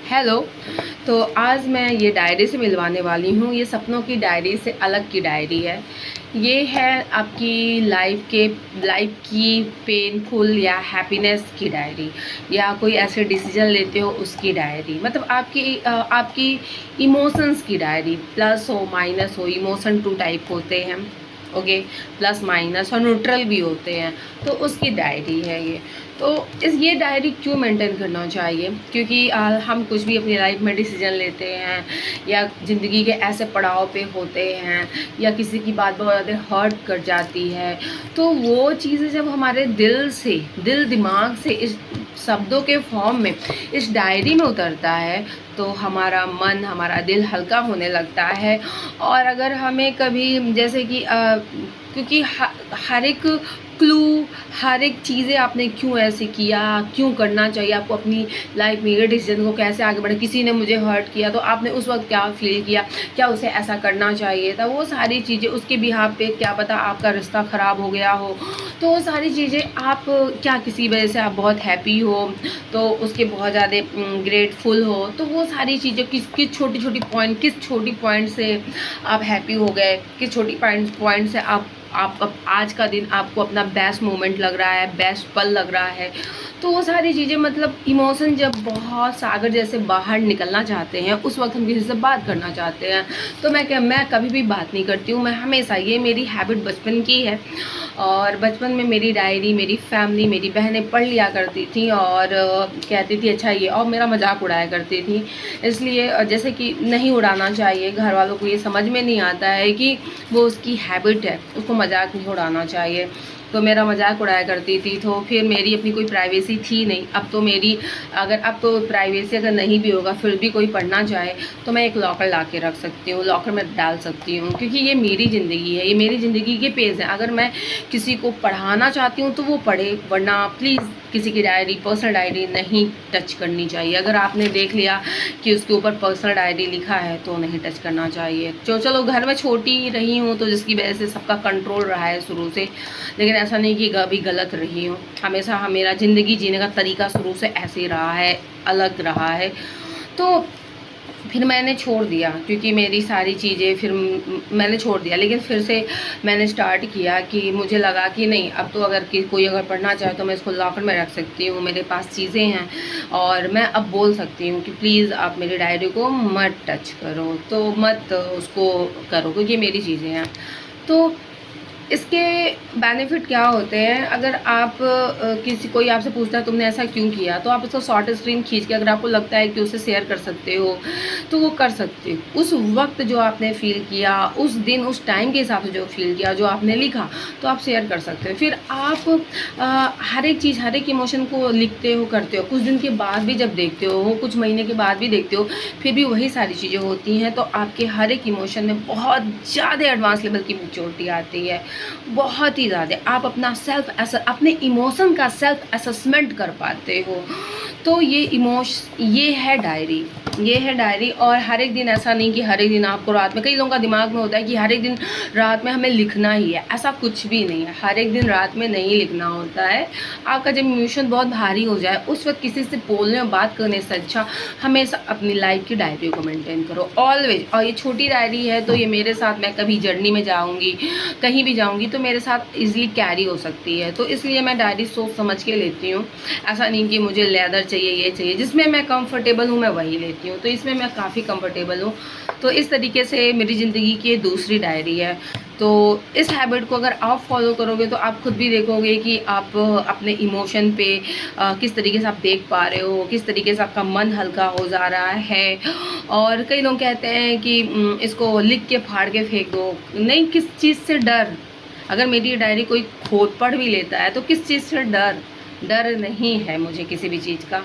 Hello. तो आज मैं ये डायरी से मिलवाने वाली हूँ। ये सपनों की डायरी से अलग की डायरी है। ये है आपकी लाइफ की पेनफुल या हैप्पीनेस की डायरी, या कोई ऐसे डिसीजन लेते हो उसकी डायरी, मतलब आपकी इमोशंस की डायरी। प्लस हो माइनस हो, इमोशन टू टाइप होते हैं, ओके। प्लस माइनस और न्यूट्रल भी होते हैं, तो उसकी डायरी है ये। तो ये डायरी क्यों मेंटेन करना चाहिए? क्योंकि हम कुछ भी अपनी लाइफ में डिसीजन लेते हैं, या ज़िंदगी के ऐसे पड़ाव पे होते हैं, या किसी की बात बहुत ज़्यादा हर्ट कर जाती है, तो वो चीज़ें जब हमारे दिल दिमाग से इस शब्दों के फॉर्म में इस डायरी में उतरता है, तो हमारा मन, हमारा दिल हल्का होने लगता है। और अगर हमें कभी जैसे कि क्योंकि हर एक क्लू, हर एक चीज़ें आपने क्यों ऐसे किया, क्यों करना चाहिए आपको अपनी लाइफ में, ये डिसीजन को कैसे आगे बढ़े, किसी ने मुझे हर्ट किया तो आपने उस वक्त क्या फील किया, क्या उसे ऐसा करना चाहिए था, वो सारी चीज़ें उसके बिहाफ पे, क्या पता आपका रिश्ता ख़राब हो गया हो, तो वो सारी चीज़ें आप क्या किसी वजह से आप बहुत हैप्पी हो, तो उसके बहुत ज़्यादा ग्रेटफुल हो, तो वो सारी चीज़ें किस छोटी पॉइंट से आप हैप्पी हो गए, किस छोटी पॉइंट से आप आज का दिन आपको अपना बेस्ट मोमेंट लग रहा है, बेस्ट पल लग रहा है। तो वो सारी चीज़ें, मतलब इमोशन जब बहुत सागर जैसे बाहर निकलना चाहते हैं, उस वक्त हम किसी से बात करना चाहते हैं, तो मैं कभी भी बात नहीं करती हूँ। मैं हमेशा, ये मेरी हैबिट बचपन की है, और बचपन में मेरी डायरी मेरी फैमिली, मेरी बहनें पढ़ लिया करती थी, और कहती थी अच्छा ये, और मेरा मजाक उड़ाया करती थी। इसलिए जैसे कि नहीं उड़ाना चाहिए, घर वालों को ये समझ में नहीं आता है कि वो उसकी हैबिट है, उसको मजाक नहीं उड़ाना चाहिए। तो मेरा मजाक उड़ाया करती थी, तो फिर मेरी अपनी कोई प्राइवेसी थी नहीं। अब तो प्राइवेसी अगर नहीं भी होगा, फिर भी कोई पढ़ना चाहे तो मैं एक लॉकर ला के रख सकती हूँ, लॉकर में डाल सकती हूँ, क्योंकि ये मेरी ज़िंदगी है, ये मेरी ज़िंदगी के पेज हैं। अगर मैं किसी को पढ़ाना चाहती हूँ तो वो पढ़े, वरना प्लीज़ किसी की डायरी, पर्सनल डायरी नहीं टच करनी चाहिए। अगर आपने देख लिया कि उसके ऊपर पर्सनल डायरी लिखा है तो नहीं टच करना चाहिए। चलो घर में छोटी रही हूँ, तो जिसकी वजह से सबका कंट्रोल रहा है शुरू से, लेकिन ऐसा नहीं कि कभी गलत रही हूँ। हमेशा मेरा ज़िंदगी जीने का तरीका शुरू से ऐसे ही रहा है, अलग रहा है। तो फिर मैंने छोड़ दिया, क्योंकि मेरी सारी चीज़ें फिर मैंने छोड़ दिया, लेकिन फिर से मैंने स्टार्ट किया कि मुझे लगा कि नहीं, अब तो कोई अगर पढ़ना चाहे तो मैं इसको लॉकर में रख सकती हूँ, मेरे पास चीज़ें हैं, और मैं अब बोल सकती हूँ कि प्लीज़ आप मेरी डायरी को मत टच करो, तो मत उसको करो, क्योंकि मेरी चीज़ें हैं। तो इसके बेनिफिट क्या होते हैं? अगर आप कोई आपसे पूछता है तुमने ऐसा क्यों किया, तो आप उसको शॉर्ट स्क्रीन खींच के, अगर आपको लगता है कि उसे शेयर कर सकते हो तो वो कर सकते हो। उस वक्त जो आपने फील किया, उस दिन उस टाइम के हिसाब से जो फील किया, जो आपने लिखा, तो आप शेयर कर सकते हो। फिर आप हर एक चीज़, हर एक इमोशन को लिखते हो, करते हो, कुछ दिन के बाद भी जब देखते हो, कुछ महीने के बाद भी देखते हो, फिर भी वही सारी चीज़ें होती हैं, तो आपके हर एक इमोशन में बहुत ज़्यादा एडवांस लेवल की मैच्योरिटी आती है, बहुत ही ज़्यादा। आप अपने इमोशन का सेल्फ असेसमेंट कर पाते हो। तो ये है डायरी, और हर एक दिन, ऐसा नहीं कि हर एक दिन आपको रात में, कई लोगों का दिमाग में होता है कि हर एक दिन रात में हमें लिखना ही है, ऐसा कुछ भी नहीं है। हर एक दिन रात में नहीं लिखना होता है। आपका जब इमोशन बहुत भारी हो जाए, उस वक्त किसी से बोलने और बात करने से अच्छा हमेशा अपनी लाइफ की डायरी को मेंटेन करो, ऑलवेज। और ये छोटी डायरी है, तो ये मेरे साथ, मैं कभी जर्नी में जाऊँगी, कहीं भी जाऊँगी, तो मेरे साथ ईजिली कैरी हो सकती है। तो इसलिए मैं डायरी सोच समझ के लेती हूँ। ऐसा नहीं कि मुझे लेदर चाहिए, ये चाहिए, जिसमें मैं कंफर्टेबल हूँ मैं वही लेती हूँ। तो इसमें मैं काफ़ी कंफर्टेबल हूँ। तो इस तरीके से मेरी ज़िंदगी की दूसरी डायरी है। तो इस हैबिट को अगर आप फॉलो करोगे, तो आप खुद भी देखोगे कि आप अपने इमोशन पे किस तरीके से आप देख पा रहे हो, किस तरीके से आपका मन हल्का हो जा रहा है। और कई लोग कहते हैं कि इसको लिख के फाड़ के फेंक दो। नहीं, किस चीज़ से डर? अगर मेरी डायरी कोई खोद पढ़ भी लेता है, तो किस चीज़ से डर नहीं है मुझे किसी भी चीज़ का,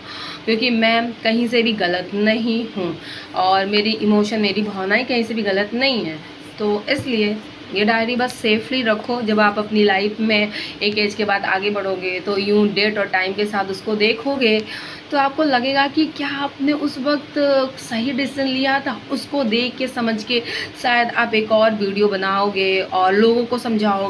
क्योंकि मैं कहीं से भी गलत नहीं हूँ, और मेरी इमोशन, मेरी भावनाएं कहीं से भी गलत नहीं है। तो इसलिए ये डायरी बस सेफली रखो। जब आप अपनी लाइफ में एक एज के बाद आगे बढ़ोगे, तो यूँ डेट और टाइम के साथ उसको देखोगे, तो आपको लगेगा कि क्या आपने उस वक्त सही डिसीजन लिया था। उसको देख के, समझ के, शायद आप एक और वीडियो बनाओगे और लोगों को समझाओ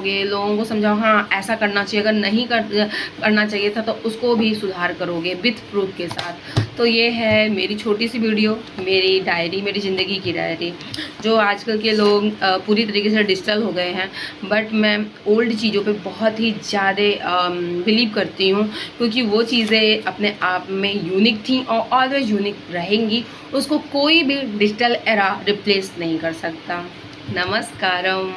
हाँ ऐसा करना चाहिए, अगर नहीं करना चाहिए था तो उसको भी सुधार करोगे विथ प्रूफ के साथ। तो ये है मेरी छोटी सी वीडियो, मेरी डायरी, मेरी ज़िंदगी की डायरी। जो आजकल के लोग पूरी तरीके से डिजिटल हो गए हैं, बट मैं ओल्ड चीज़ों पे बहुत ही ज़्यादा बिलीव करती हूँ, क्योंकि वो चीज़ें अपने आप में यूनिक थी और ऑलवेज यूनिक रहेंगी। उसको कोई भी डिजिटल एरा रिप्लेस नहीं कर सकता। नमस्कारम।